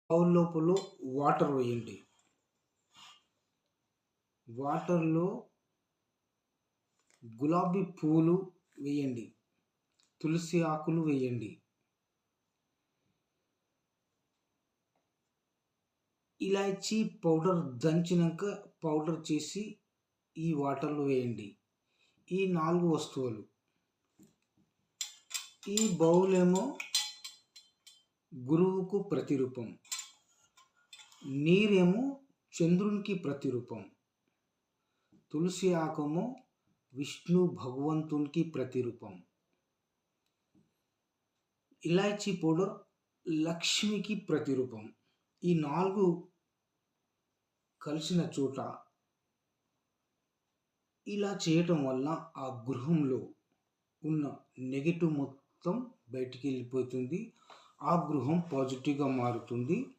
Bowl లోపల water వేయండి. వాటర్‌లో గులాబీ పూలు వేయండి. తులసి ఆకులు వేయండి. ఇలాచీ పౌడర్ దంచినంక పౌడర్ చేసి ఈ వాటర్‌లో వేయండి. ఈ 4 వస్తువులు. ఈ బౌల్ ఏమో గురువుకు ప్రతిరూపం. నీరేమో చంద్రునికి ప్రతిరూపం. తులసి ఆకేమో విష్ణు భగవంతునికి ప్రతిరూపం. ఇలాచీ పౌడర్ లక్ష్మికి ప్రతిరూపం. ఈ 4 కలిసిన చోట ఇలా చేయటం వల్ల ఆ గృహంలో ఉన్న నెగెటివ్ మొత్తం బయటికెళ్ళిపోతుంది. ఆ గృహం పాజిటివ్‌గా మారుతుంది.